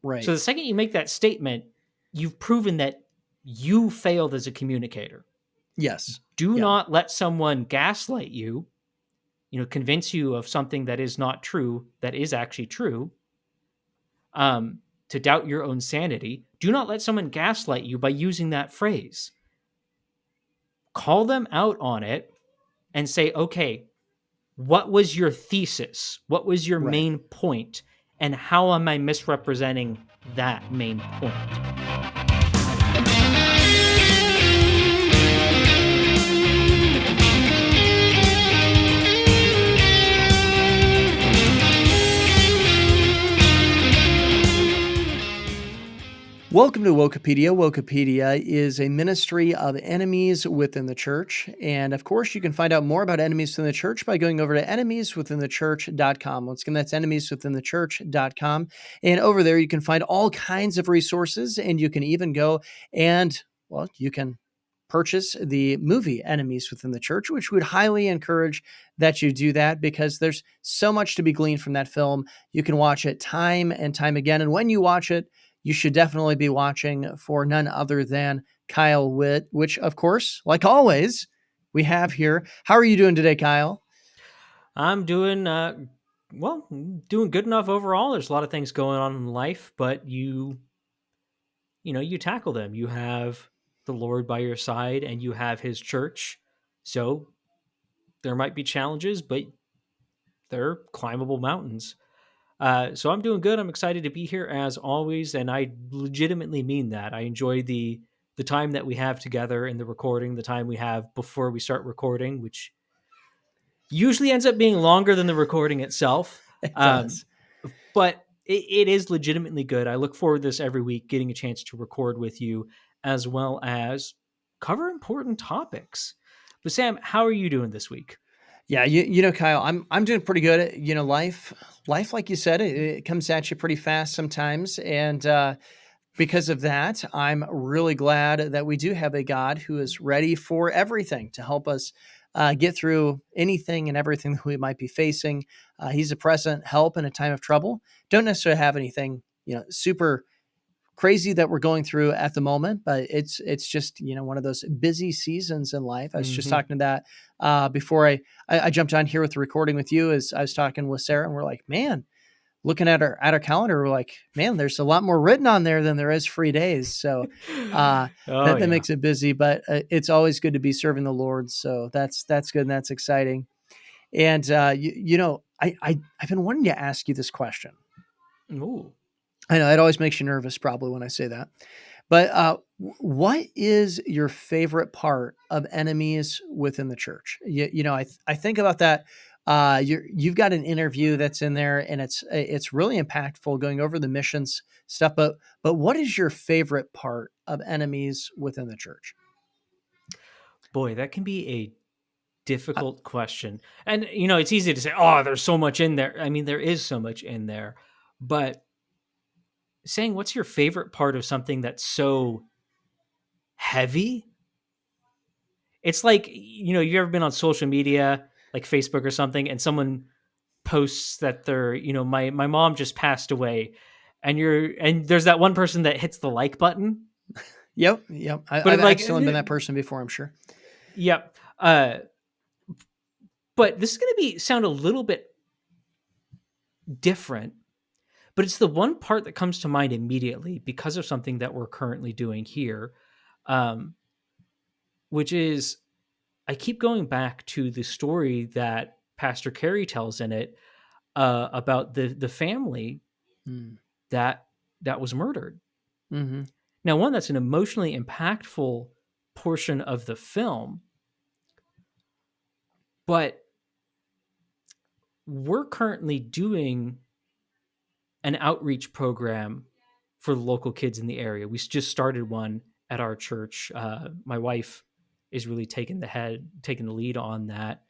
Right. So the second you make that statement, you've proven that you failed as a communicator. Yes. Do Yeah. not let someone gaslight you, convince you of something that is not true, that is actually true, to doubt your own sanity. Do not let someone gaslight you by using that phrase. Call them out on it and say, okay, what was your thesis? What was your Right. main point? And how am I misrepresenting that main point? Welcome to Wokepedia. Wokepedia is a ministry of enemies within the church. And of course, you can find out more about enemies within the church by going over to enemieswithinthechurch.com. Once again, that's enemieswithinthechurch.com. And over there, you can find all kinds of resources, and you can even go and, well, you can purchase the movie Enemies Within the Church, which we would highly encourage that you do that because there's so much to be gleaned from that film. You can watch it time and time again. And when you watch it, you should definitely be watching for none other than Kyle Whitt, which, of course, like always, we have here. How are you doing today, Kyle? I'm doing doing good enough overall. There's a lot of things going on in life, but you tackle them. You have the Lord by your side and you have his church. So there might be challenges, but they're climbable mountains. So I'm doing good. I'm excited to be here as always, and I legitimately mean that. I enjoy the time that we have together in the recording, the time we have before we start recording, which usually ends up being longer than the recording itself. It Um, does. but it is legitimately good. I look forward to this every week, getting a chance to record with you as well as cover important topics. But Sam, how are you doing this week? Yeah, Kyle, I'm doing pretty good. Life, like you said, it comes at you pretty fast sometimes, and because of that, I'm really glad that we do have a God who is ready for everything to help us get through anything and everything that we might be facing. He's a present help in a time of trouble. Don't necessarily have anything, super crazy that we're going through at the moment, but it's just one of those busy seasons in life. I was just Mm-hmm. talking to that before I jumped on here with the recording with you. As I was talking with Sarah, and we're like, man, looking at our calendar, we're like, man, there's a lot more written on there than there is free days. So Oh that yeah. makes it busy, but it's always good to be serving the Lord. So that's good and that's exciting. And I've been wanting to ask you this question. Ooh. I know it always makes you nervous, probably when I say that. But what is your favorite part of enemies within the church? I think about that. You've got an interview that's in there, and it's really impactful, going over the missions stuff. But what is your favorite part of enemies within the church? Boy, that can be a Uh, difficult question. And it's easy to say, "Oh, there's so much in there." I mean, there is so much in there. But saying what's your favorite part of something that's so heavy? It's like, you ever been on social media, like Facebook or something, and someone posts that they're, my mom just passed away, and there's that one person that hits the like button, yep. but I've it like, accidentally been that person before. I'm sure. yep. But this is going to sound a little bit different, but it's the one part that comes to mind immediately because of something that we're currently doing here, um, which is I keep going back to the story that Pastor Carey tells in it, about the family Mm. that was murdered. Hmm. Now, one, that's an emotionally impactful portion of the film, but we're currently doing an outreach program for the local kids in the area. We just started one at our church. My wife is really taking the lead on that,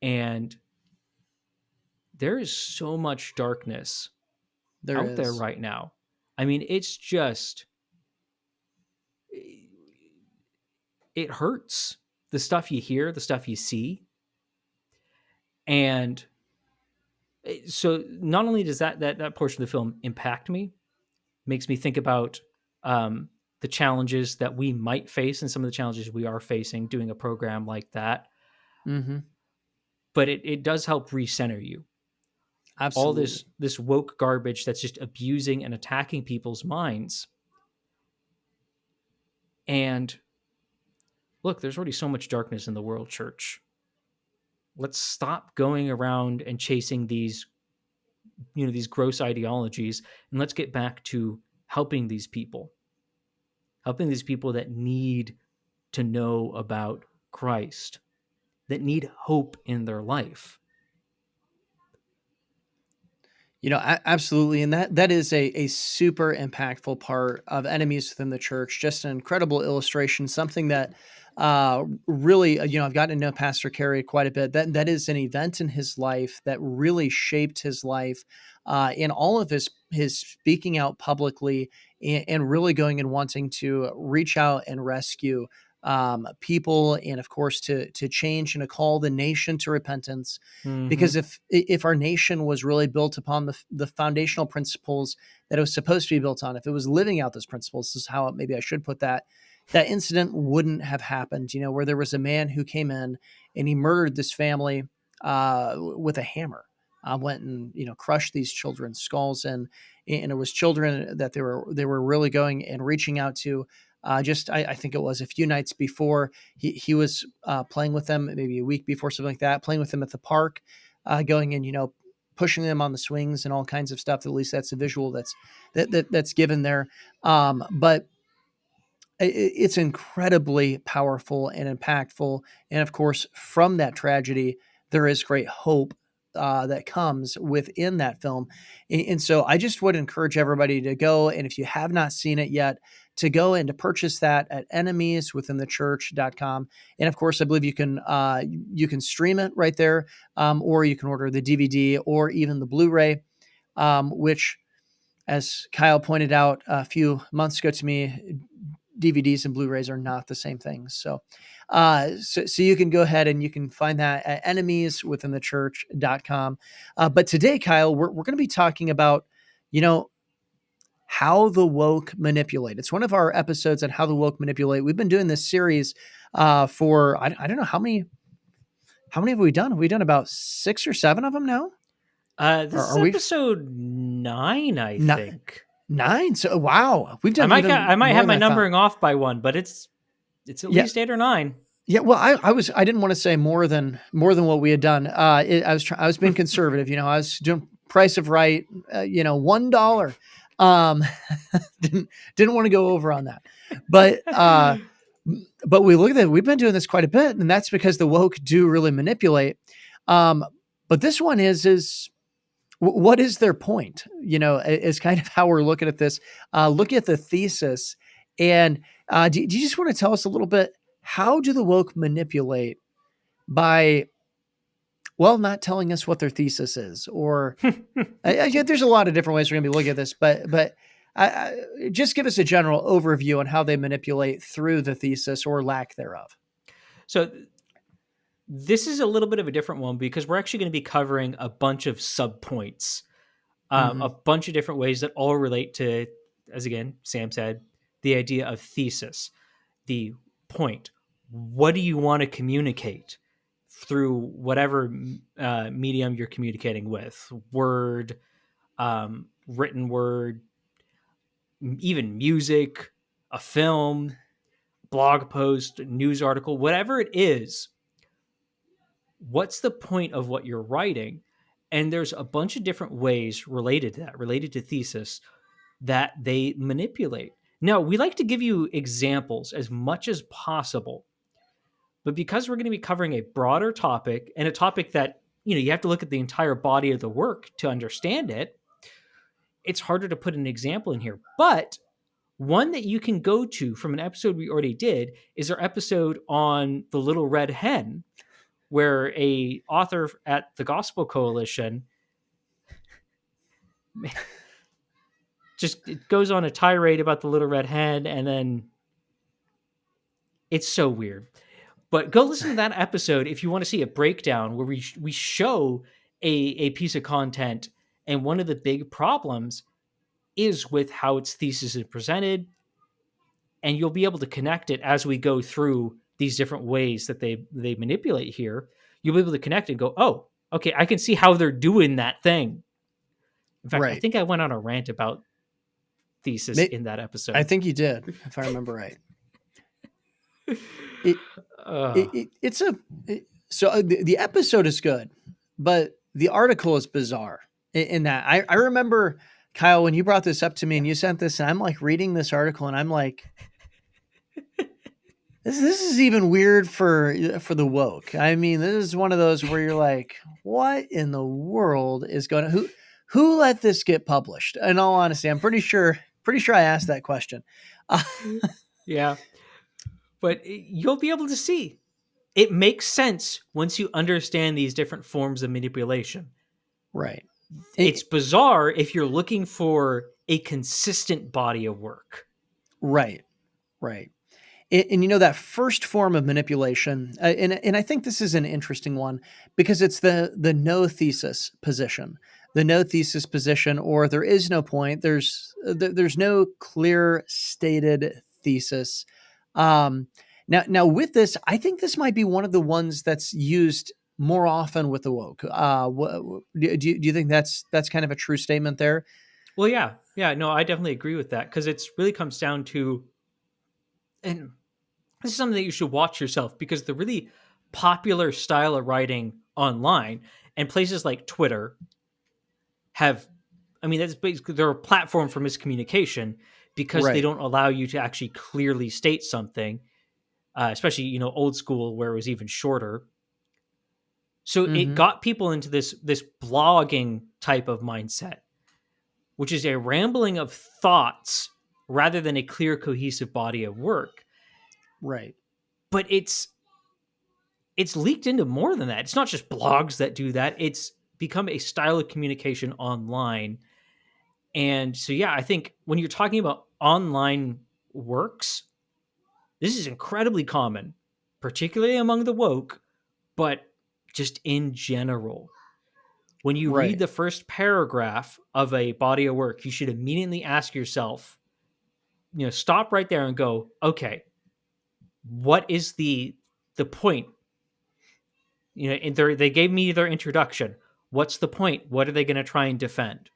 and there is so much darkness There out there is. right now. I mean, it's just it hurts, the stuff you hear, the stuff you see, and so not only does that portion of the film impact me, makes me think about the challenges that we might face and some of the challenges we are facing doing a program like that. Mm-hmm. But it does help recenter you. All Absolutely. this woke garbage that's just abusing and attacking people's minds. And look, there's already so much darkness in the world, church. Let's stop going around and chasing these gross ideologies, and let's get back to helping these people that need to know about Christ, that need hope in their life. Absolutely, and that is a super impactful part of enemies within the church. Just an incredible illustration, something that really, I've gotten to know Pastor Carey quite a bit. That is an event in his life that really shaped his life in all of his speaking out publicly and really going and wanting to reach out and rescue people, and of course to change and to call the nation to repentance. Mm-hmm. Because if our nation was really built upon the foundational principles that it was supposed to be built on, if it was living out those principles, this is how maybe I should put that, that incident wouldn't have happened. Where there was a man who came in and he murdered this family with a hammer. Went and crushed these children's skulls, and it was children that they were really going and reaching out to. I think it was a few nights before he was playing with them, maybe a week before, something like that, playing with them at the park, going and pushing them on the swings and all kinds of stuff. At least that's a visual that's given there. But it's incredibly powerful and impactful. And of course, from that tragedy, there is great hope that comes within that film. And so I just would encourage everybody to go. And if you have not seen it yet, to go and to purchase that at enemieswithinthechurch.com. And of course, I believe you can stream it right there, or you can order the DVD or even the Blu-ray, which, as Kyle pointed out a few months ago to me, DVDs and Blu-rays are not the same thing. So you can go ahead and you can find that at enemieswithinthechurch.com. But today, Kyle, we're going to be talking about, how the woke manipulate. It's one of our episodes on how the woke manipulate. We've been doing this series for, I don't know how many have we done? Have we done about 6 or 7 of them now? This Or is are we episode 9, I not think. 9? So wow, we've I done might even I might more have than my I thought. numbering off by one, but it's at Yeah. least 8 or 9. Yeah, well, I didn't want to say more than what we had done. I was being conservative. I was doing Price of Right. $1. Um, didn't want to go over on that, but we look at that. We've been doing this quite a bit, and that's because the woke do really manipulate. Um, but this one is what is their point? Is kind of how we're looking at this. Look at the thesis, and do you just want to tell us a little bit? How do the woke manipulate by, well, not telling us what their thesis is? Or there's a lot of different ways we're going to be looking at this, but just give us a general overview on how they manipulate through the thesis or lack thereof. So this is a little bit of a different one because we're actually going to be covering a bunch of subpoints, Mm-hmm. a bunch of different ways that all relate to, as again Sam said, the idea of thesis, the point. What do you want to communicate through whatever medium you're communicating with? Word, written word, even music, a film, blog post, news article, whatever it is. What's the point of what you're writing? And there's a bunch of different ways related to that, related to thesis, that they manipulate. Now, we like to give you examples as much as possible, but because we're going to be covering a broader topic and a topic that, you have to look at the entire body of the work to understand it, it's harder to put an example in here. But one that you can go to from an episode we already did is our episode on the Little Red Hen, where a author at the Gospel Coalition just it goes on a tirade about the Little Red Hen, and then it's so weird. But go listen to that episode if you want to see a breakdown where we show a piece of content, and one of the big problems is with how its thesis is presented, and you'll be able to connect it as we go through these different ways that they manipulate here. You'll be able to connect and go, oh, okay, I can see how they're doing that thing. In fact, I Right. think I went on a rant about thesis in that I episode. think you did, if I remember right. It uh, it's a so the episode is good, but the article is bizarre in that I remember, Kyle, when you brought this up to me and you sent this, and I'm like reading this article and I'm like, this is even weird for the woke. I mean, this is one of those where you're like, what in the world is going to who let this get published? In all honesty, I'm pretty sure I asked that question. Uh, yeah, but you'll be able to see it makes sense once you understand these different forms of manipulation. right. It's It, bizarre if you're looking for a consistent body of work. right. Right. And you know that first form of manipulation, and I think this is an interesting one because it's the no thesis position, the no thesis position, or there is no point. There's no clear stated thesis. Um, now with this, I think this might be one of the ones that's used more often with the woke. Do you think that's kind of a true statement there? Well, yeah, no, I definitely agree with that because it's really comes down to, and this is something that you should watch yourself because the really popular style of writing online and places like Twitter have, I mean, that's basically they're a platform for miscommunication because they Right. don't allow you to actually clearly state something, especially old school where it was even shorter. So it Hmm. got people into this blogging type of mindset, which is a rambling of thoughts rather than a clear, cohesive body of work. Right. But it's leaked into more than that. It's not just blogs that do that. It's become a style of communication online. And so yeah, I think when you're talking about online works, this is incredibly common, particularly among the woke, but just in general. When you read Right. the first paragraph of a body of work, you should immediately ask yourself, stop right there and go, okay, what is the point? And they gave me their introduction. What's the point? What are they going to try and defend?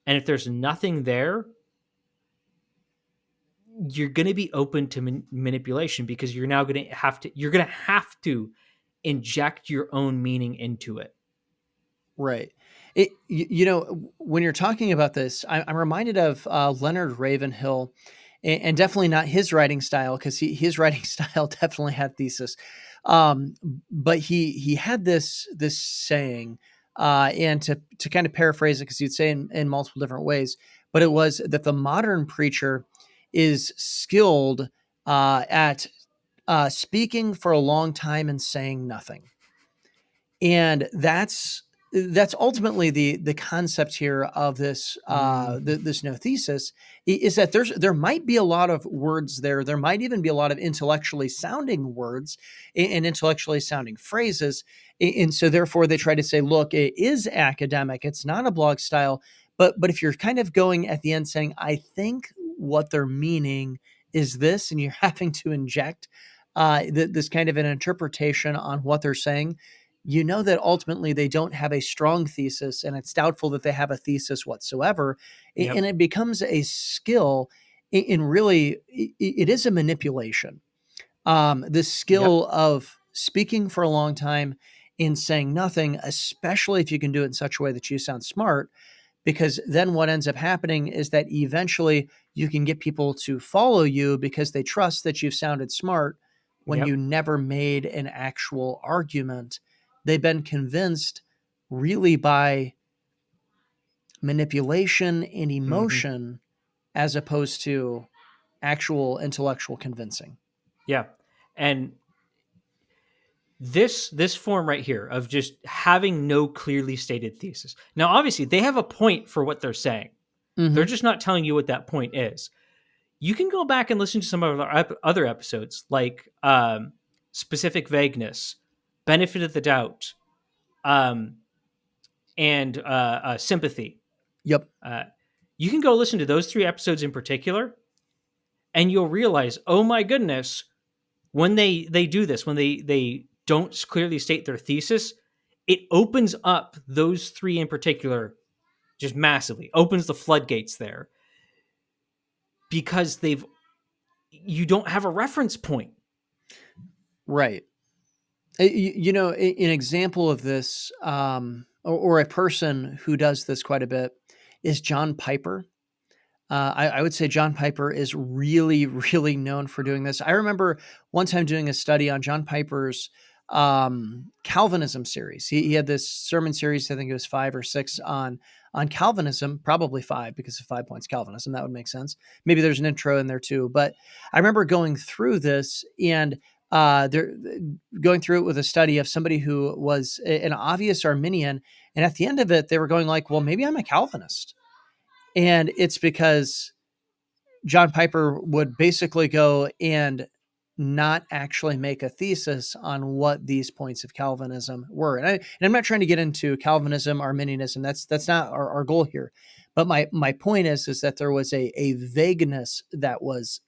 And if there's nothing there, you're going to be open to manipulation because you're going to have to inject your own meaning into it. Right. When you're talking about this, I'm reminded of Leonard Ravenhill, and definitely not his writing style because his writing style definitely had thesis. Um, but he had this saying, and to kind of paraphrase it because he'd say in multiple different ways, but it was that the modern preacher is skilled at speaking for a long time and saying nothing, and that's ultimately the concept here of this Mm, this no thesis is that there might be a lot of words there might even be a lot of intellectually sounding words and intellectually sounding phrases, and so therefore they try to say, look, it is academic, it's not a blog style, but if you're kind of going at the end saying, I think what they're meaning is this, and you're having to inject this kind of an interpretation on what they're saying, you know that ultimately they don't have a strong thesis, and it's doubtful that they have a thesis whatsoever. yep. And it becomes a skill in really, it is a manipulation. The Yep. skill of speaking for a long time and saying nothing, especially if you can do it in such a way that you sound smart, because then what ends up happening is that eventually you can get people to follow you because they trust that you've sounded smart when you Yep. never made an actual argument. They've been convinced really by manipulation and Hmm. emotion as opposed to actual intellectual convincing. Yeah. And this form right here of just having no clearly stated thesis. Now, obviously, they have a point for what they're saying. They're Hmm. just not telling you what that point is. You can go back and listen to some of our other episodes, like specific vagueness, benefit of the doubt, um, and sympathy. Yep. Uh, You can go listen to those 3 episodes in particular, and you'll realize, oh my goodness, when they do this, when they don't clearly state their thesis, it opens up those 3 in particular just massively, opens the floodgates there, because you don't have a reference point. Right. An example of this, or a person who does this quite a bit, is John Piper. I would say John Piper is really, really known for doing this. I remember one time doing a study on John Piper's Calvinism series. He had this sermon series, I think it was 5 or 6 on Calvinism, probably 5 because of 5 points Calvinism. That would make sense. Maybe there's an intro in there too. But I remember going through this and they're going through it with a study of somebody who was an obvious Arminian. And at the end of it, they were going like, well, maybe I'm a Calvinist. And it's because John Piper would basically go and not actually make a thesis on what these points of Calvinism were. And I'm not trying to get into Calvinism, Arminianism. That's not our goal here. But my point is that there was a vagueness that was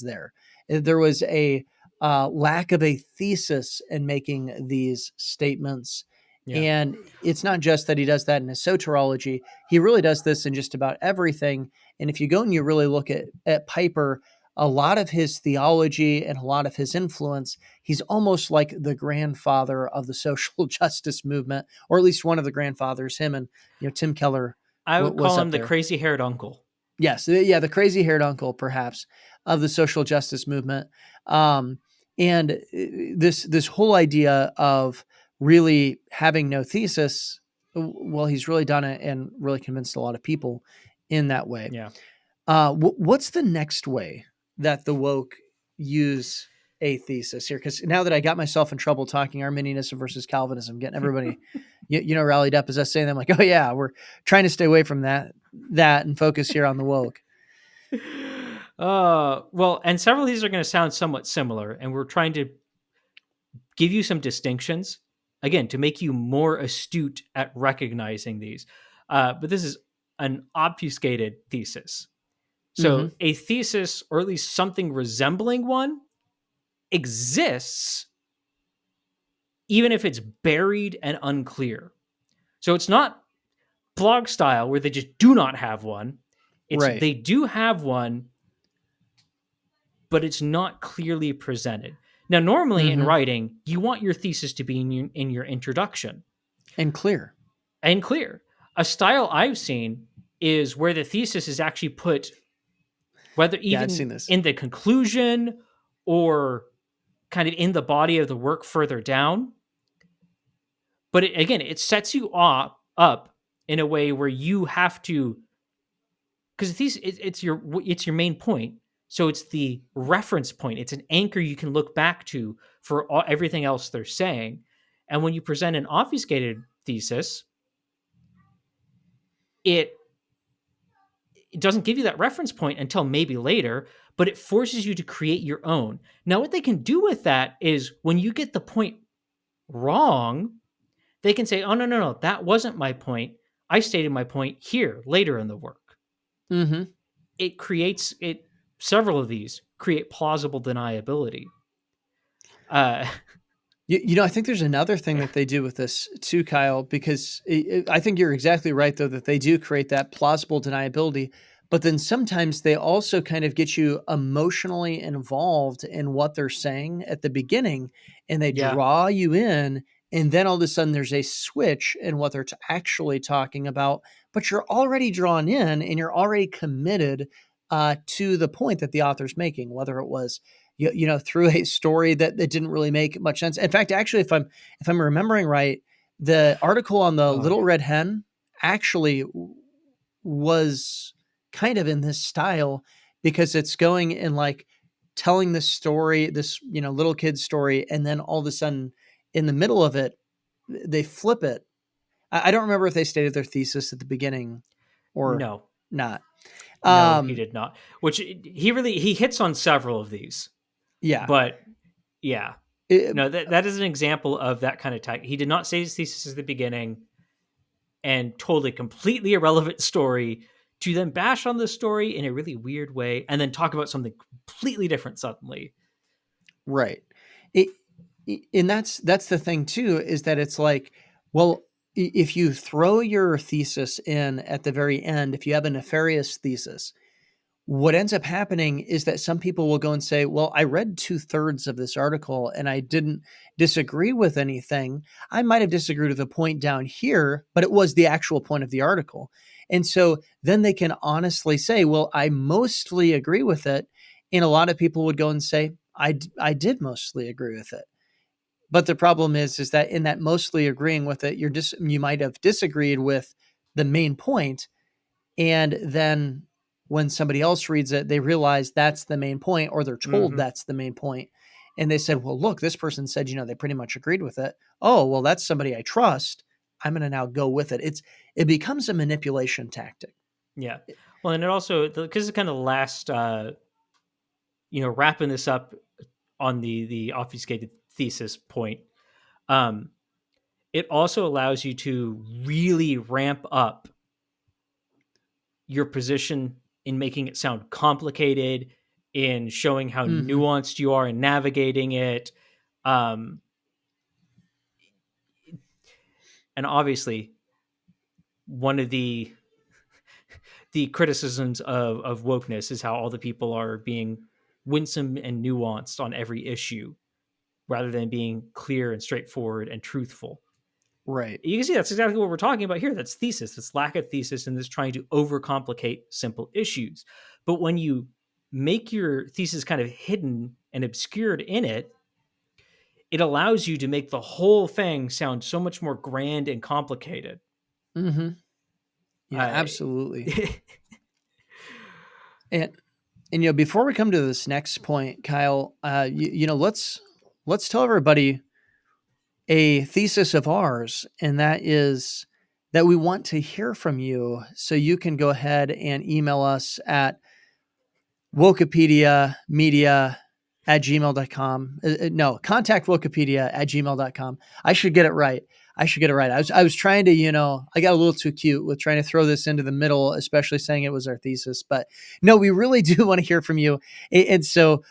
there. There was a lack of a thesis in making these statements. Yeah. And it's not just that he does that in his soteriology. He really does this in just about everything. And if you go and you really look at Piper, a lot of his theology and a lot of his influence, he's almost like the grandfather of the social justice movement, or at least one of the grandfathers. Him and Tim Keller I would was call him up the there. crazy-haired uncle. Yes, yeah, the crazy-haired uncle, perhaps, of the social justice movement. And this whole idea of really having no thesis, well, he's really done it and really convinced a lot of people in that way. Yeah. What's the next way that the woke use a thesis here? Because now that I got myself in trouble talking Arminianism versus Calvinism, getting everybody, rallied up as us saying, I'm like, oh yeah, we're trying to stay away from that and focus here on the woke. Well, and several of these are going to sound somewhat similar, and we're trying to give you some distinctions, again, to make you more astute at recognizing these. But this is an obfuscated thesis. So a thesis, or at least something resembling one, exists even if it's buried and unclear. So it's not blog style where they just do not have one. It's Right. They do have one, but it's not clearly presented. Now, normally in writing, you want your thesis to be in your introduction. And clear. And clear. A style I've seen is where the thesis is actually put, whether even I've seen this. in the conclusion or kind of in the body of the work further down. But it sets you up in a way where you have to, because it's your main point. So it's the reference point. It's an anchor you can look back to for everything else they're saying. And when you present an obfuscated thesis, it doesn't give you that reference point until maybe later, but it forces you to create your own. Now, what they can do with that is when you get the point wrong, they can say, oh, no, that wasn't my point. I stated my point here later in the work. It creates several of these create plausible deniability. I think there's another thing that they do with this too, Kyle, because I think you're exactly right, though, that they do create that plausible deniability. But then sometimes they also kind of get you emotionally involved in what they're saying at the beginning, and they draw you in. And then all of a sudden there's a switch in what they're actually talking about, but you're already drawn in and you're already committed to the point that the author's making, whether it was through a story that didn't really make much sense. In fact, actually, if I'm remembering right, the article on the Little Red Hen actually was kind of in this style, because it's going and like telling this story, this little kid's story, and then all of a sudden in the middle of it, they flip it. I don't remember if they stated their thesis at the beginning or not. No, he did not. Which he hits on several of these. Yeah. But yeah. That is an example of that kind of type. He did not say his thesis at the beginning and told a completely irrelevant story to then bash on the story in a really weird way and then talk about something completely different suddenly. Right. It, and that's the thing too, is that it's like, well, if you throw your thesis in at the very end, if you have a nefarious thesis, what ends up happening is that some people will go and say, well, I read 2/3 of this article and I didn't disagree with anything. I might have disagreed with a point down here, but it was the actual point of the article. And so then they can honestly say, well, I mostly agree with it. And a lot of people would go and say, I did mostly agree with it. But the problem is that in that mostly agreeing with it, you might have disagreed with the main point, and then when somebody else reads it, they realize that's the main point, or they're told Mm-hmm. that's the main point. And they said, well, look, this person said, they pretty much agreed with it. Oh, well, that's somebody I trust. I'm going to now go with it. It becomes a manipulation tactic. Yeah. Well, and it also, because it's kind of last, wrapping this up on the obfuscated thesis point, um, it also allows you to really ramp up your position in making it sound complicated, in showing how Mm-hmm. nuanced you are in navigating it. Um, and obviously, one of the criticisms of wokeness is how all the people are being winsome and nuanced on every issue rather than being clear and straightforward and truthful. Right. You can see that's exactly what we're talking about here. That's thesis, that's lack of thesis, and this trying to overcomplicate simple issues. But when you make your thesis kind of hidden and obscured in it, it allows you to make the whole thing sound so much more grand and complicated. Mm-hmm. Yeah, Uh, absolutely. And before we come to this next point, Kyle, let's tell everybody a thesis of ours, and that is that we want to hear from you. So you can go ahead and email us at wokepediamedia at gmail.com. No, contact Wokepedia at gmail.com. I should get it right. I was trying to, I got a little too cute with trying to throw this into the middle, especially saying it was our thesis. But no, we really do want to hear from you. And so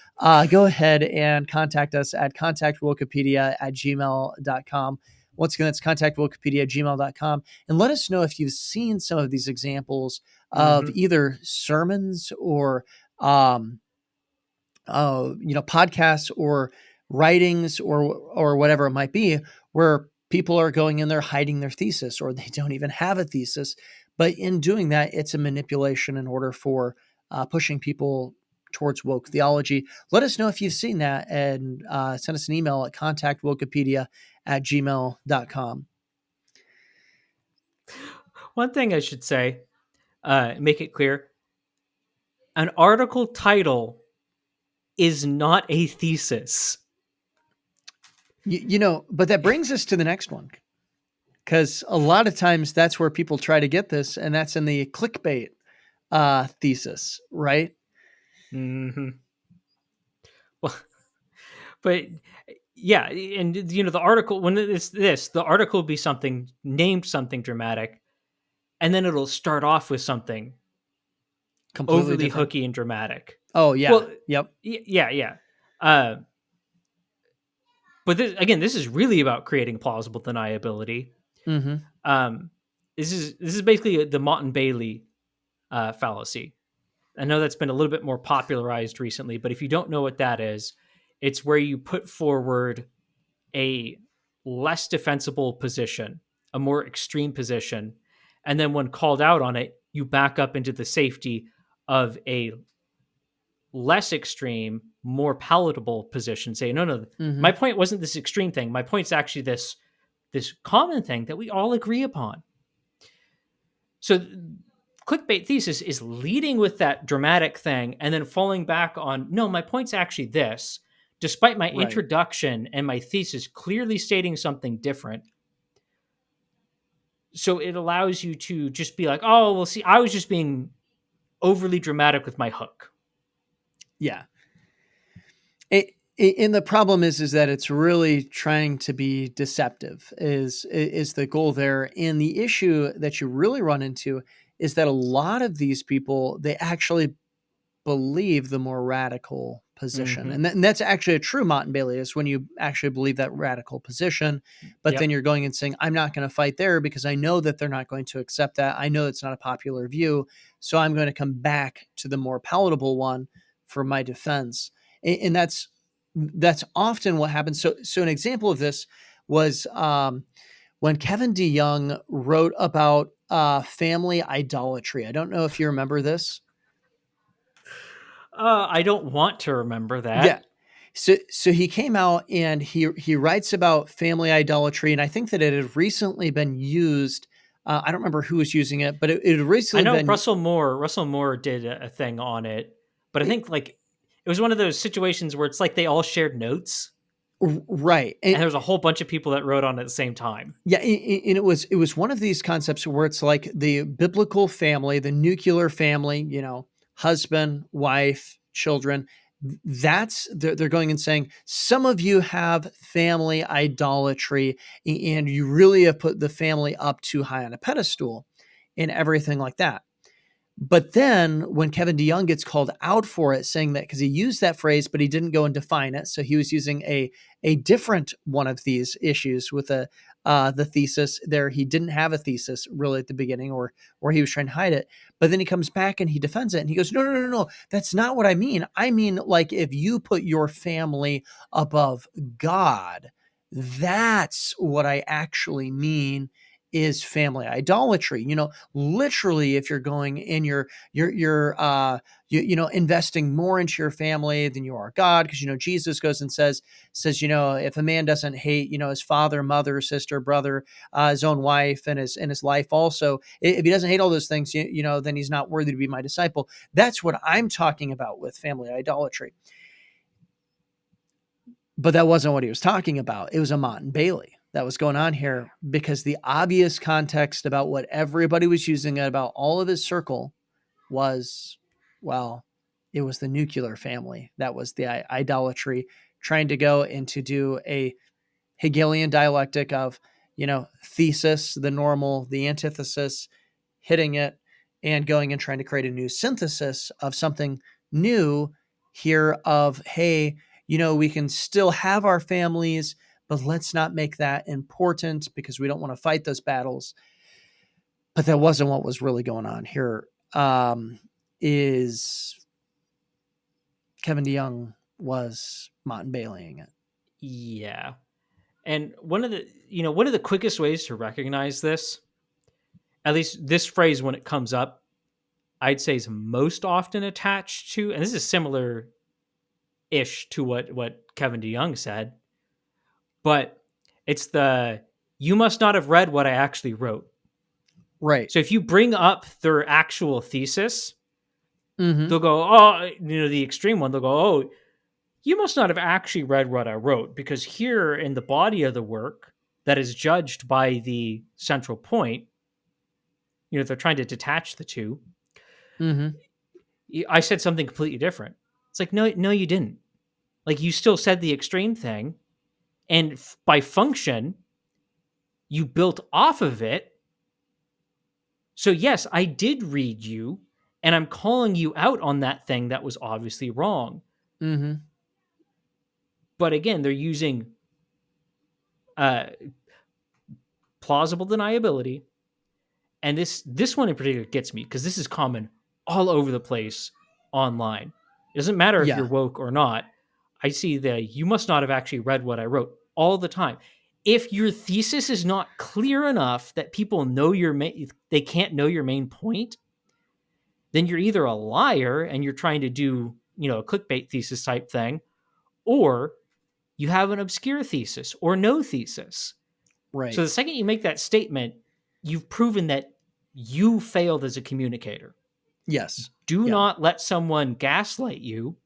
go ahead and contact us at contactwokepedia at gmail.com. Once again, that's contactwokepedia at gmail.com. And let us know if you've seen some of these examples of mhm. either sermons or um, podcasts or writings or whatever it might be, where people are going in there hiding their thesis, or they don't even have a thesis. But in doing that, it's a manipulation in order for pushing people towards woke theology. Let us know if you've seen that, and send us an email at contactwokepedia at gmail.com. One thing I should say, make it clear, an article title is not a thesis. But that brings us to the next one, because a lot of times that's where people try to get this, and that's in the clickbait thesis, right? Mm-hmm. Well, but yeah, and the article, when it's this, the article will be something named something dramatic, and then it'll start off with something Completely overly different. hooky and dramatic. Oh yeah. Well, Yep. yeah, yeah. Uh, but again, this is really about creating plausible deniability. Mm-hmm. Um, this is basically the Mott and Bailey fallacy. I know that's been a little bit more popularized recently, but if you don't know what that is, it's where you put forward a less defensible position, a more extreme position, and then when called out on it, you back up into the safety of a less extreme, more palatable position. Say, no, no, Mm-hmm. my point wasn't this extreme thing. My point's actually this common thing that we all agree upon. So clickbait thesis is leading with that dramatic thing and then falling back on, no, my point's actually this, despite my Right. introduction and my thesis clearly stating something different. So it allows you to just be like, oh, well, see, I was just being overly dramatic with my hook. Yeah. And the problem is that it's really trying to be deceptive is the goal there. And the issue that you really run into is that a lot of these people, they actually believe the more radical position. Mm-hmm. And that's actually a true Mott and Bailey, is when you actually believe that radical position, but then Yep. you're going and saying, I'm not going to fight there because I know that they're not going to accept that. I know it's not a popular view. So I'm going to come back to the more palatable one for my defense. And that's often what happens. So an example of this was when Kevin DeYoung wrote about family idolatry. I don't know if you remember this. I don't want to remember Yeah. that. So he came out and he writes about family idolatry, and I think that it had recently been used. I don't remember who was using it, but it had I recently know been Russell Moore did a thing on it, but I think like it was one of those situations where it's like they all shared notes, right. and there was a whole bunch of people that wrote on it at the same time. Yeah, and it was one of these concepts where it's like the biblical family, the nuclear family, husband, wife, children. That's they're going and saying some of you have family idolatry, and you really have put the family up too high on a pedestal, and everything like that. But then when Kevin DeYoung gets called out for it, saying that because he used that phrase, but he didn't go and define it, so he was using a different one of these issues with the thesis. There, he didn't have a thesis really at the beginning, or he was trying to hide it. But then he comes back and he defends it, and he goes, "No, no, no, no, no. That's not what I mean. I mean, like if you put your family above God, that's what I actually mean." Is family idolatry. Literally, if you're going and you're investing more into your family than you are God, because Jesus goes and says if a man doesn't hate his father, mother, sister, brother, his own wife, and his life also, if he doesn't hate all those things, then he's not worthy to be my disciple. That's what I'm talking about with family idolatry. But that wasn't what he was talking about. It was a Mott and Bailey that was going on here, because the obvious context about what everybody was using about all of his circle was, well, it was the nuclear family. That was the idolatry, trying to go and to do a Hegelian dialectic of, thesis, the normal, the antithesis, hitting it, and going and trying to create a new synthesis of something new here of, hey, we can still have our families, but let's not make that important because we don't want to fight those battles. But that wasn't what was really going on here. Is Kevin DeYoung was Mott and Baileying it. Yeah. And one of the quickest ways to recognize this, at least this phrase when it comes up, I'd say is most often attached to, and this is similar ish to what Kevin DeYoung said, but it's the you must not have read what I actually wrote. Right. So if you bring up their actual thesis, Mm-hmm. they'll go, oh, the extreme one, they'll go, oh, you must not have actually read what I wrote, because here in the body of the work that is judged by the central point, they're trying to detach the two. Mm-hmm. I said something completely different. It's like, no, no, you didn't. Like, you still said the extreme thing. And by function, you built off of it. So, yes, I did read you, and I'm calling you out on that thing that was obviously wrong. Mm-hmm. But again, they're using uh, plausible deniability. And this one in particular gets me because this is common all over the place online. It doesn't matter if you're Yeah. woke or not. I see you must not have actually read what I wrote all the time. If your thesis is not clear enough that people know they can't know your main point, then you're either a liar and you're trying to do, a clickbait thesis type thing, or you have an obscure thesis or no thesis. So Right. the second you make that statement, you've proven that you failed as a communicator. Yes. Do Yeah. not let someone gaslight you,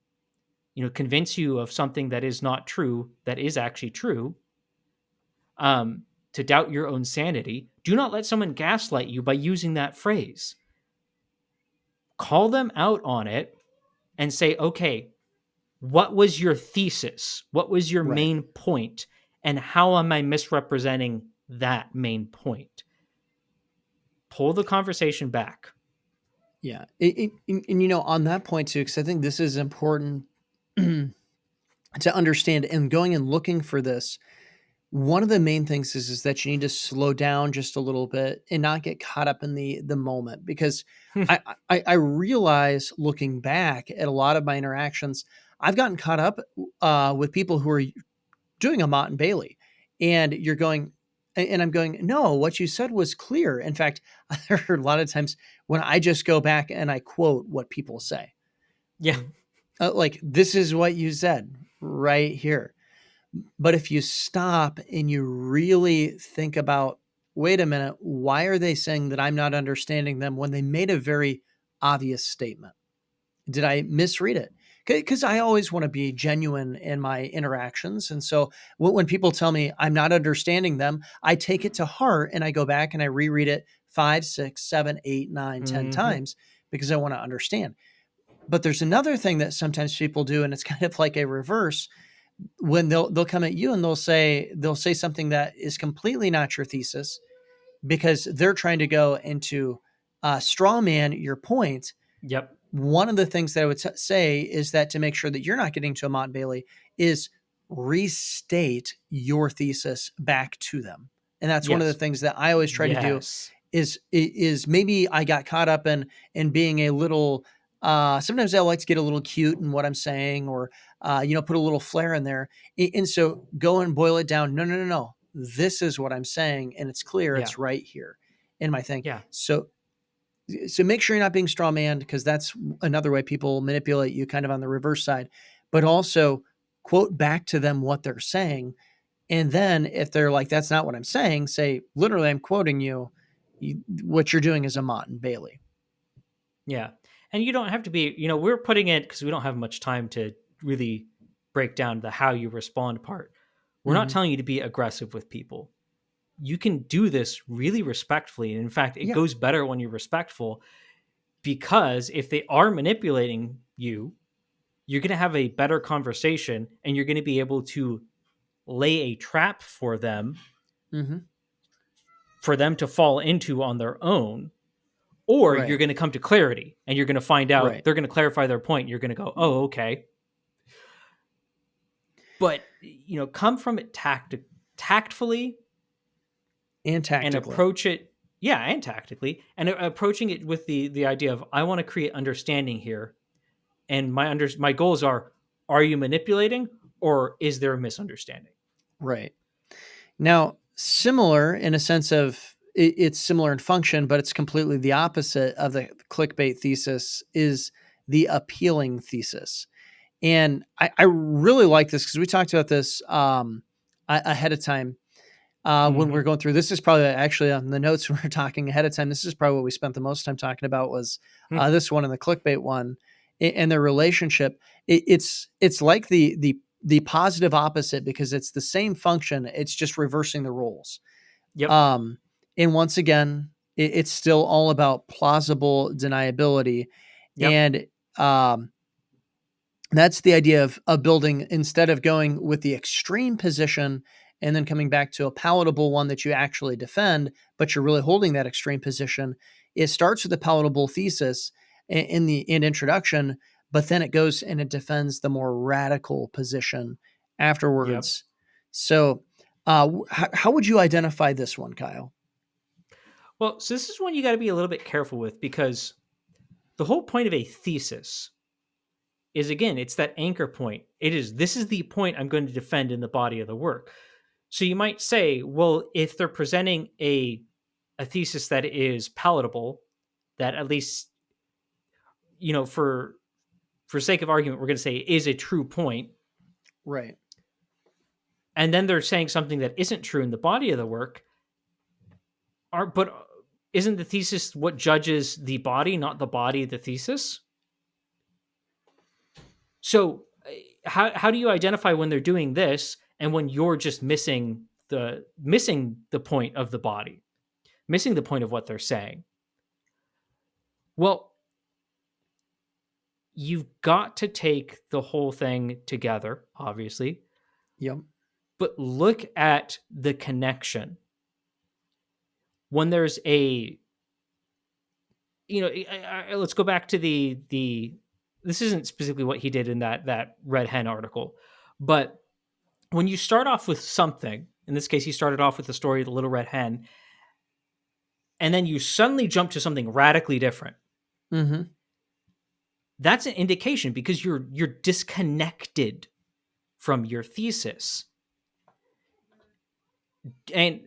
convince you of something that is not true, that is actually true, to doubt your own sanity. Do not let someone gaslight you by using that phrase. Call them out on it and say, okay, what was your thesis? What was your Right. main point? And how am I misrepresenting that main point? Pull the conversation back. Yeah. And, on that point too, because I think this is important to understand and going and looking for this. One of the main things is that you need to slow down just a little bit and not get caught up in the moment, because I realize looking back at a lot of my interactions, I've gotten caught up with people who are doing a Mott and Bailey, and you're going, and I'm going, no, what you said was clear. In fact, I heard a lot of times when I just go back and I quote what people say, Yeah. like, this is what you said right here. But if you stop and you really think about, wait a minute, why are they saying that I'm not understanding them when they made a very obvious statement? Did I misread it? Because I always want to be genuine in my interactions. And so when people tell me I'm not understanding them, I take it to heart and I go back and I reread it 5, 6, 7, 8, 9, 10 Hmm. times because I want to understand. But there's another thing that sometimes people do, and it's kind of like a reverse, when they'll come at you and they'll say something that is completely not your thesis, because they're trying to go into straw man your point. Yep. One of the things that I would say is that to make sure that you're not getting to a Mont Bailey is restate your thesis back to them. And that's one of the Yes. things that I always try to do Yes. is maybe I got caught up in being a little sometimes I like to get a little cute in what I'm saying, or put a little flair in there. And so go and boil it down. No, no, no, no. This is what I'm saying, and it's clear, Yeah. it's right here in my thing. Yeah. So make sure you're not being straw manned, because that's another way people manipulate you, kind of on the reverse side. But also quote back to them what they're saying. And then if they're like, that's not what I'm saying, say, literally, I'm quoting you. What you're doing is a Mott and Bailey. Yeah. And you don't have to be, we're putting it because we don't have much time to really break down the how you respond part. We're not Mm-hmm. telling you to be aggressive with people. You can do this really respectfully. And in fact, it Yeah. goes better when you're respectful, because if they are manipulating you, you're going to have a better conversation and you're going to be able to lay a trap Mm-hmm. for them to fall into on their own, or you're Right. going to come to clarity and you're going to find out Right. they're going to clarify their point. You're going to go, oh, okay. But come from it tactfully And and tactically. approach it, yeah, and tactically, and approaching it with the idea of, I want to create understanding here, and my goals are you manipulating, or is there a misunderstanding? Right. Now, similar in a sense of it's similar in function, but it's completely the opposite of the clickbait thesis is the appealing thesis. And I really like this because we talked about this ahead of time when we Mm-hmm. are going through. This is probably actually on the notes when we are talking ahead of time. This is probably what we spent the most time talking about was this one and the clickbait one and their relationship. It's like the positive opposite, because it's the same function. It's just reversing the roles. Yep. Um, and once again, it's still all about plausible deniability. Yep. And that's the idea of building, instead of going with the extreme position and then coming back to a palatable one that you actually defend, but you're really holding that extreme position. It starts with a palatable thesis in the introduction, but then it goes and it defends the more radical position Yep. afterwards. So, how would you identify this one, Kyle? Well, so this is one you got to be a little bit careful with, because the whole point of a thesis is, again, it's that anchor point. This is the point I'm going to defend in the body of the work. So you might say, well, if they're presenting a thesis that is palatable, that at least, for sake of argument, we're going to say is a true point, Right. and then they're saying something that isn't true in the body of the work, but isn't the thesis what judges the body, not the body the thesis? So how do you identify when they're doing this and when you're just missing the point of the body, missing the point of what they're saying? Well, you've got to take the whole thing together, obviously, Yep. but look at the connection. When there's let's go back to the this isn't specifically what he did in that red hen article, but when you start off with something, in this case he started off with the story of the little red hen, and then you suddenly jump to something radically different, Mm-hmm. that's an indication, because you're disconnected from your thesis. And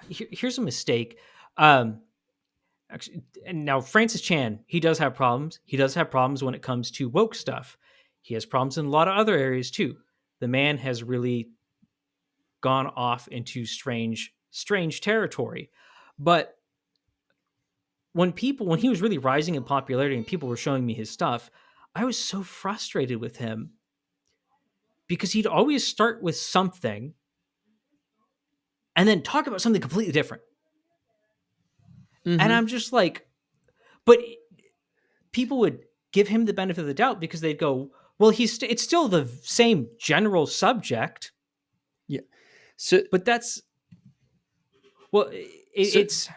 here's a mistake. Actually, and now Francis Chan, he does have problems. He does have problems when it comes to woke stuff. He has problems in a lot of other areas too. The man has really gone off into strange territory. But when he was really rising in popularity and people were showing me his stuff, I was so frustrated with him, because he'd always start with something and then talk about something completely different. And Mm-hmm. I'm just like, but people would give him the benefit of the doubt because they'd go, well, it's still the same general subject, Yeah. So but that's, well, so it's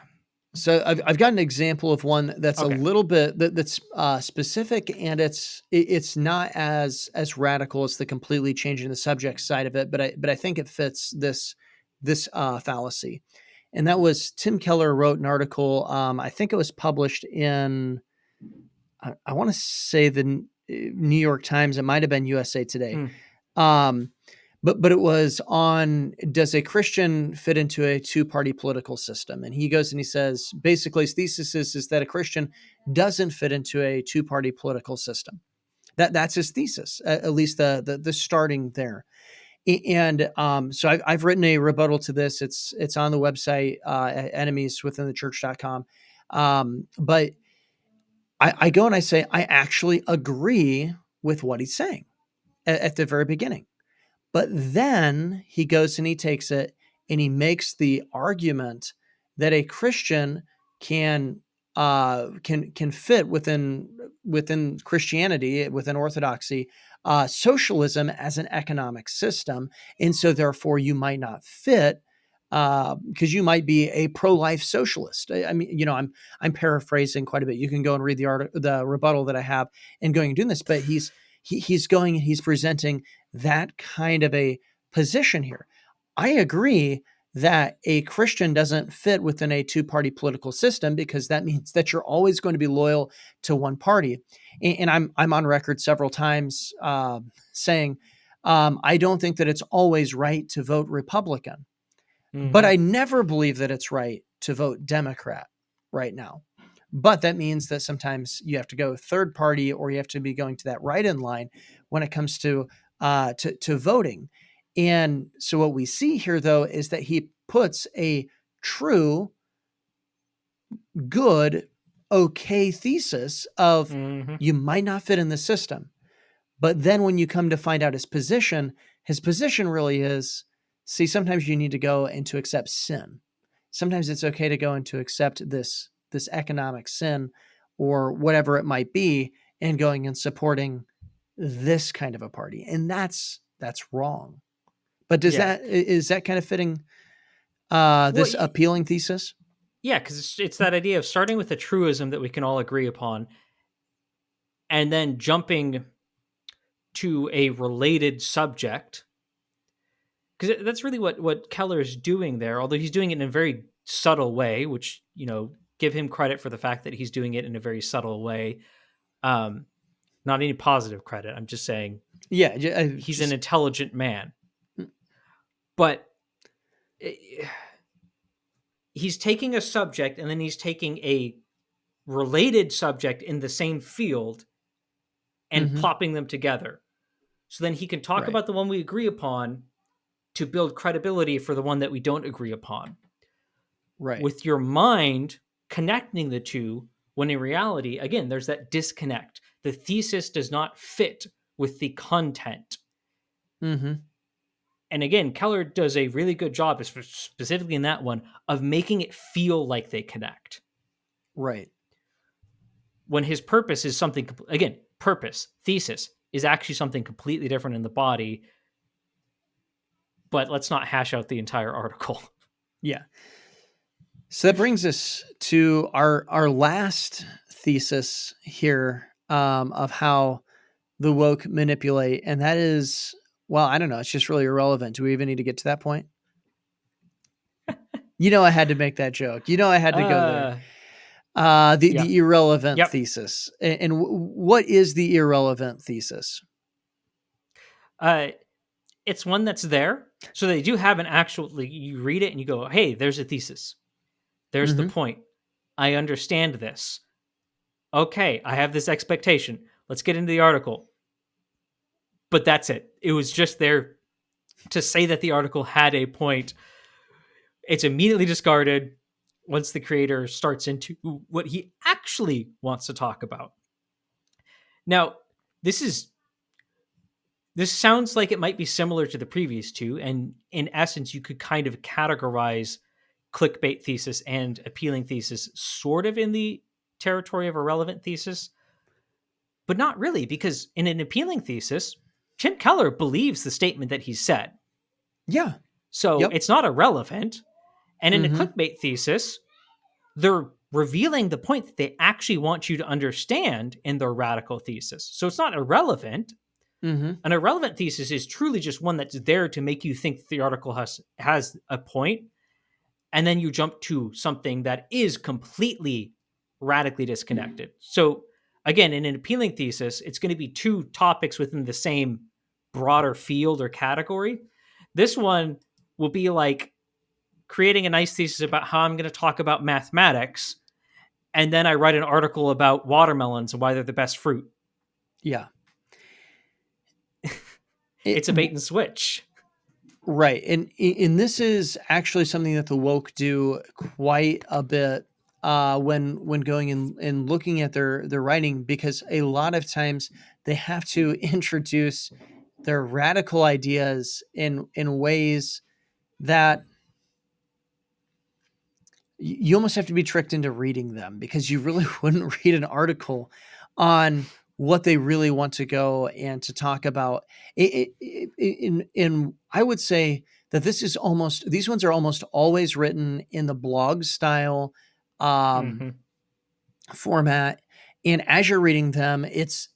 So I've got an example of one that's a okay. little bit that's specific, and it's not as radical as the completely changing the subject side of it, but I think it fits this fallacy. And that was Tim Keller wrote an article. I think it was published in I want to say the New York Times. It might have been USA Today. Mm, Um, but it was on, does a Christian fit into a two-party political system? And he goes and he says basically his thesis is that a Christian doesn't fit into a two-party political system. That's his thesis, at least the starting there. And so I've written a rebuttal to this. It's on the website at enemieswithinthechurch.com. But I go and I say I actually agree with what he's saying at the very beginning. But then he goes and he takes it and he makes the argument that a Christian can can fit within Christianity, within Orthodoxy, socialism as an economic system, and so therefore you might not fit because you might be a pro-life socialist. I mean, I'm paraphrasing quite a bit. You can go and read the rebuttal that I have, and going and doing this. But he's going and he's presenting that kind of a position here. I agree that a Christian doesn't fit within a two-party political system because that means that you're always going to be loyal to one party. And I'm on record several times saying I don't think that it's always right to vote Republican, but I mm-hmm. never believe that it's right to vote Democrat right now. But that means that sometimes you have to go third party, or you have to be going to that write-in line when it comes to voting. And so what we see here, though, is that he puts a true, good, okay thesis of Mm-hmm. you might not fit in the system. But then when you come to find out his position really is, see, sometimes you need to go and to accept sin. Sometimes it's okay to go and to accept this economic sin or whatever it might be, and going and supporting this kind of a party. And that's wrong. But Yeah, is that kind of fitting well, this appealing thesis? yeah, because it's that idea of starting with a truism that we can all agree upon, and then jumping to a related subject, because that's really what Keller is doing there, although he's doing it in a very subtle way, which, give him credit for the fact that he's doing it in a very subtle way. um Not any positive credit, I'm just saying Yeah, he's an just intelligent man. But eh, he's taking a subject and then he's taking a related subject in the same field and mhm, plopping them together, so then he can talk right, about the one we agree upon to build credibility for the one that we don't agree upon, right. with your mind connecting the two, when in reality, again, there's that disconnect. The thesis does not fit with the content. Mhm, And again, Keller does a really good job, specifically in that one, of making it feel like they connect. right. When his purpose is something, again, purpose, thesis, is actually something completely different in the body. But let's not hash out the entire article. Yeah. So that brings us to our last thesis here, of how the woke manipulate, and that is, well, I don't know. It's just really irrelevant. Do we even need to get to that point? I had to make that joke. I had to go there. Uh, The yep, irrelevant yep. thesis, and what is the irrelevant thesis? Uh, it's one that's there. So they do have an actual, like, you read it and you go, hey, there's a thesis. There's the Hmm. point. I understand this. Okay, I have this expectation. Let's get into the article. But that's it. It was just there to say that the article had a point. It's immediately discarded once the creator starts into what he actually wants to talk about. Now, this is this sounds like it might be similar to the previous two, and in essence, you could kind of categorize clickbait thesis and appealing thesis sort of in the territory of irrelevant thesis, but not really, because in an appealing thesis, Tim Keller believes the statement that he said. Yeah. So Yep. it's not irrelevant. And in a Hmm. clickbait thesis, they're revealing the point that they actually want you to understand in their radical thesis. So it's not irrelevant. Hmm. An irrelevant thesis is truly just one that's there to make you think the article has a point, and then you jump to something that is completely radically disconnected. So again, in an appealing thesis, it's going to be two topics within the same broader field or category. This one will be like creating a nice thesis about how I'm going to talk about mathematics, and then I write an article about watermelons and why they're the best fruit. Yeah. It's a bait and switch. Right, and this is actually something that the woke do quite a bit, when going and looking at their writing, because a lot of times they have to introduce their radical ideas in ways that you almost have to be tricked into reading them, because you really wouldn't read an article on what they really want to go and to talk about. In I would say that these ones are almost always written in the blog style, um, Mm-hmm. format, and as you're reading them, it's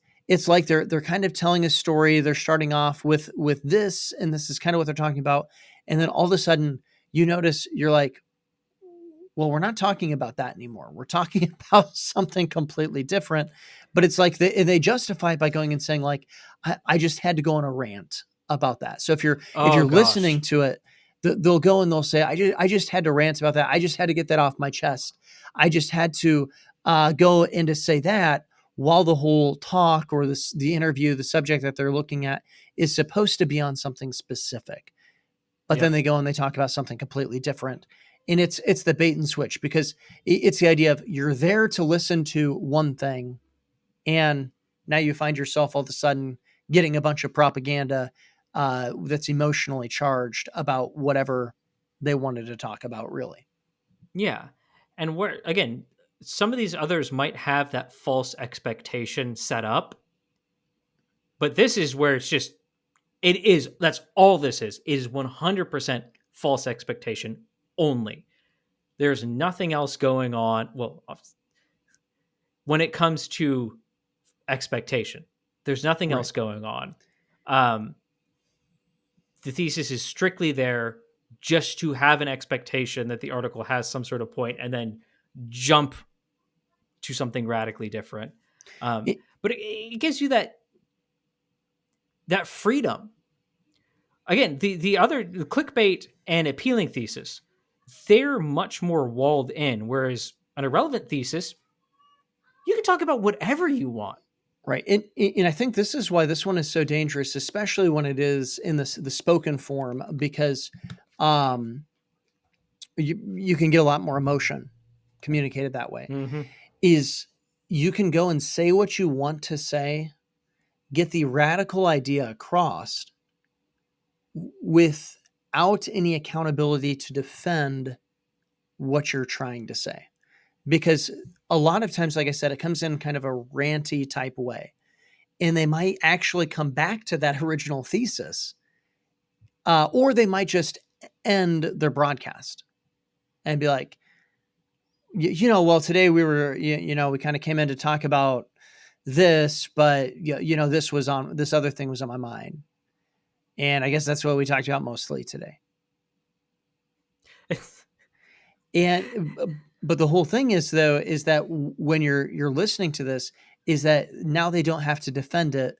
like they're kind of telling a story. They're starting off with this, and this is kind of what they're talking about, and then all of a sudden you notice, you're like, well, we're not talking about that anymore. We're talking about something completely different. But it's like they justify it by going and saying, like, I just had to go on a rant about that. So if you're Oh listening gosh. to it, they'll go and they'll say, I just had to rant about that. I just had to get that off my chest. I just had to go and to say that, while the whole talk or the interview, the subject that they're looking at is supposed to be on something specific, but then Yep. they go and they talk about something completely different. And it's the bait and switch, because it's the idea of, you're there to listen to one thing, and now you find yourself all of a sudden getting a bunch of propaganda, that's emotionally charged about whatever they wanted to talk about, really. Yeah. And where again, some of these others might have that false expectation set up, but this is where that's all this is 100% false expectation only. There's nothing else going on. Well, when it comes to expectation, there's nothing Right. else going on. Um, the thesis is strictly there just to have an expectation that the article has some sort of point and then jump to something radically different. It, But it gives you that freedom. Again, the clickbait and appealing thesis, they're much more walled in. Whereas an irrelevant thesis, you can talk about whatever you want. right. And I think this is why this one is so dangerous, especially when it is in the spoken form, because um, you can get a lot more emotion communicated that way. Mm-hmm. Is, you can go and say what you want to say, get the radical idea across, without any accountability to defend what you're trying to say. Because a lot of times, like I said, it comes in kind of a ranty type way, and they might actually come back to that original thesis, or they might just end their broadcast and be like, Well, today we were, we kind of came in to talk about this, but this other thing was on my mind. And I guess that's what we talked about mostly today. And but the whole thing is though is that when you're listening to this is that now they don't have to defend it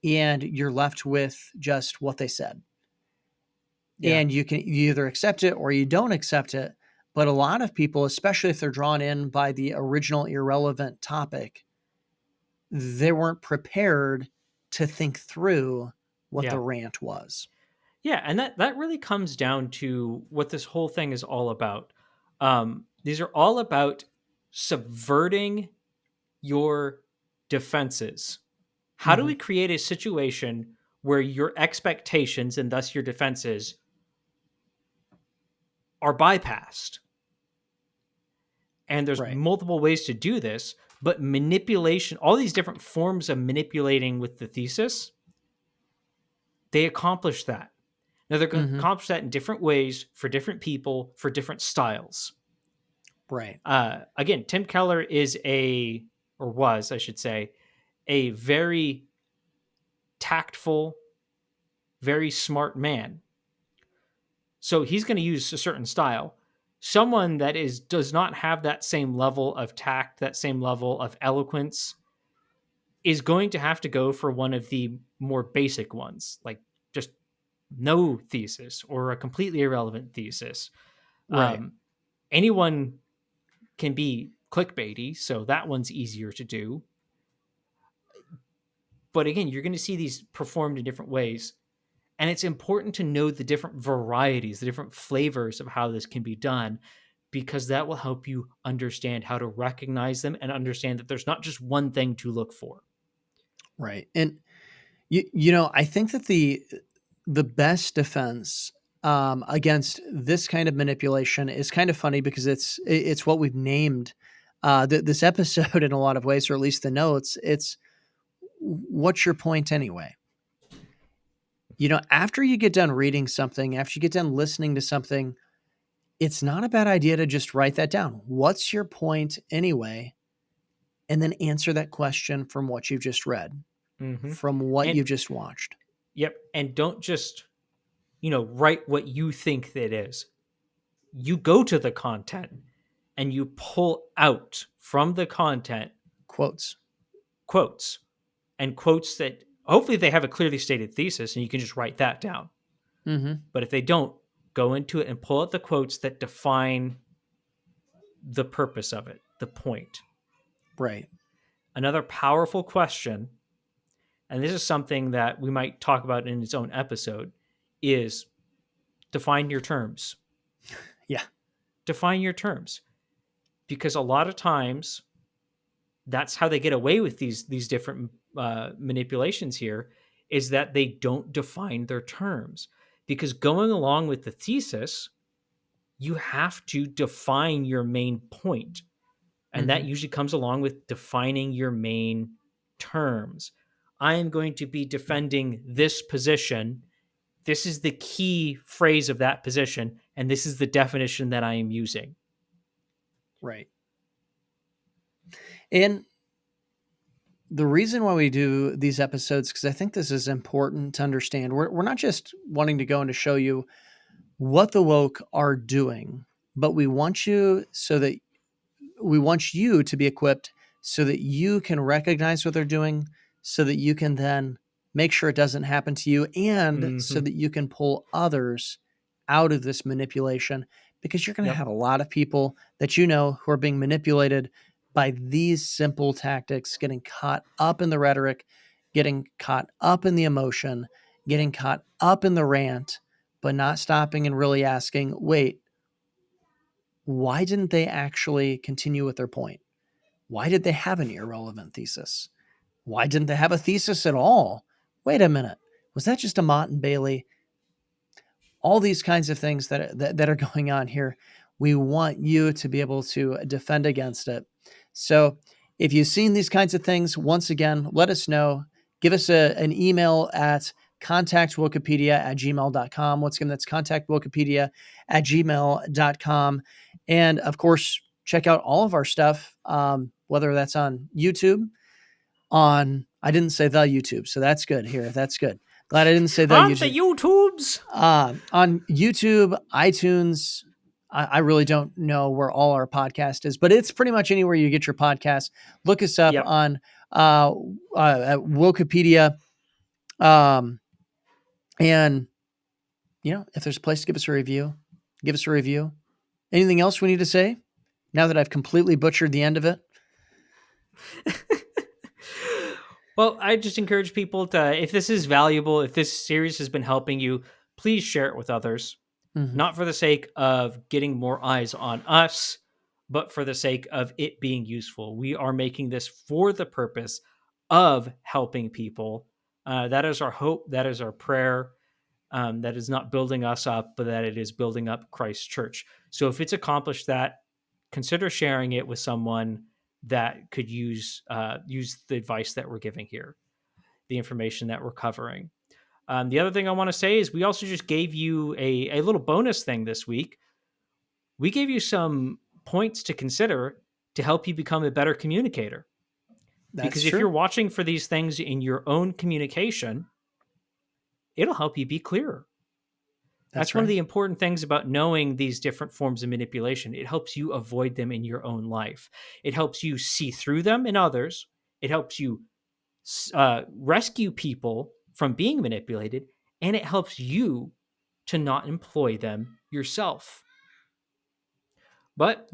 and you're left with just what they said. Yeah. And you either accept it or you don't accept it. But a lot of people, especially if they're drawn in by the original irrelevant topic, they weren't prepared to think through what the Yeah. rant was. Yeah, and that really comes down to what this whole thing is all about. These are all about subverting your defenses. How do Mhm. we create a situation where your expectations and thus your defenses are bypassed? And there's Right. multiple ways to do this, but manipulation, all these different forms of manipulating with the thesis, they accomplish that. Now they're going to Mhm. accomplish that in different ways for different people, for different styles. Right. Again, Tim Keller is or was, I should say, a very tactful, very smart man. So he's going to use a certain style. Someone that does not have that same level of tact, that same level of eloquence, is going to have to go for one of the more basic ones, like just no thesis or a completely irrelevant thesis. Right. Um, Anyone can be clickbaity, so that one's easier to do. But again, you're going to see these performed in different ways. And it's important to know the different varieties, the different flavors of how this can be done, because that will help you understand how to recognize them and understand that there's not just one thing to look for. Right. And I think that the best defense against this kind of manipulation is kind of funny because it's what we've named this episode in a lot of ways, or at least the notes. It's what's your point anyway? After you get done reading something, after you get done listening to something, it's not a bad idea to just write that down. What's your point anyway? And then answer that question from what you've just read, Mm-hmm. from what And you've just watched. yep, and don't just write what you think it is. You go to the content and you pull out from the content Quotes. quotes and quotes that hopefully they have a clearly stated thesis and you can just write that down. Mm-hmm. But if they don't, go into it and pull out the quotes that define the purpose of it, the point. Right. Another powerful question, and this is something that we might talk about in its own episode, is define your terms. Yeah. Define your terms. Because a lot of times that's how they get away with these different manipulations here, is that they don't define their terms. Because going along with the thesis, you have to define your main point. And that Mm-hmm. usually comes along with defining your main terms. I am going to be defending this position. This is the key phrase of that position, and this is the definition that I am using. Right. And the reason why we do these episodes, because I think this is important to understand, we're not just wanting to go and to show you what the woke are doing, but we want you to be equipped so that you can recognize what they're doing, so that you can then make sure it doesn't happen to you, and so Mm-hmm. that you can pull others out of this manipulation, because you're going to Yep. have a lot of people that who are being manipulated by these simple tactics, getting caught up in the rhetoric, getting caught up in the emotion, getting caught up in the rant, but not stopping and really asking, wait, why didn't they actually continue with their point? Why did they have an irrelevant thesis? Why didn't they have a thesis at all? Wait a minute. Was that just a Mott and Bailey? All these kinds of things that are going on here. We want you to be able to defend against it. So if you've seen these kinds of things, once again, let us know. Give us an email at contactwokepedia@gmail.com. Once again, that's contactwokepedia@gmail.com. And of course, check out all of our stuff, whether that's on YouTube, I didn't say the YouTube, so that's good here. That's good. Glad I didn't say the On the YouTube. YouTubes. On YouTube, iTunes. I really don't know where all our podcast is, but it's pretty much anywhere you get your podcast. Look us up Yep. on at Wokepedia. And if there's a place to give us a review, give us a review. Anything else we need to say now that I've completely butchered the end of it? Well, I just encourage people to, if this is valuable, if this series has been helping you, please share it with others. Mm-hmm. Not for the sake of getting more eyes on us, but for the sake of it being useful. We are making this for the purpose of helping people. That is our hope. That is our prayer. That is not building us up, but that it is building up Christ's church. So if it's accomplished that, consider sharing it with someone that could use the advice that we're giving here, the information that we're covering. The other thing I want to say is we also just gave you a little bonus thing this week. We gave you some points to consider to help you become a better communicator. That's Because if true. you're watching for these things in your own communication, it'll help you be clearer. That's That's one of right. the important things about knowing these different forms of manipulation. It helps you avoid them in your own life. It helps you see through them in others. It helps you rescue people from being manipulated, and it helps you to not employ them yourself. But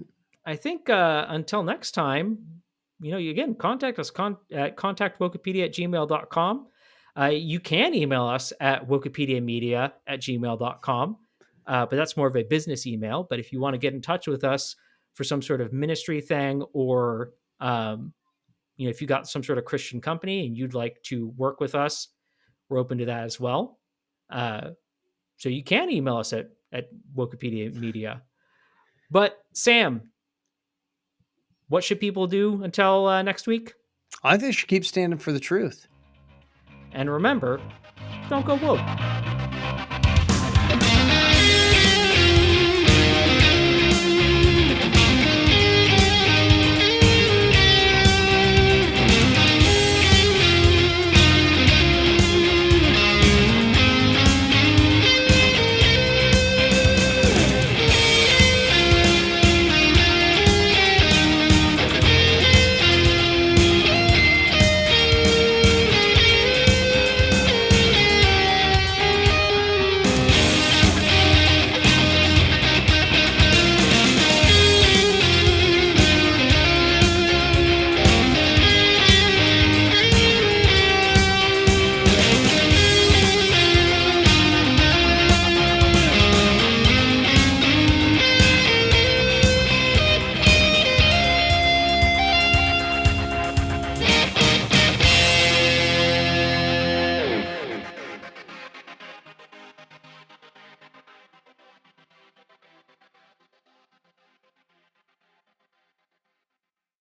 I think until next time, again, contact us at contactwokepedia@gmail.com. You can email us at wokepediamedia@gmail.com, but that's more of a business email. But if you want to get in touch with us for some sort of ministry thing, or if you got some sort of Christian company and you'd like to work with us, we're open to that as well. So you can email us at Wokepedia Media. But Sam, what should people do until next week? I think they should keep standing for the truth. And remember, don't go woke.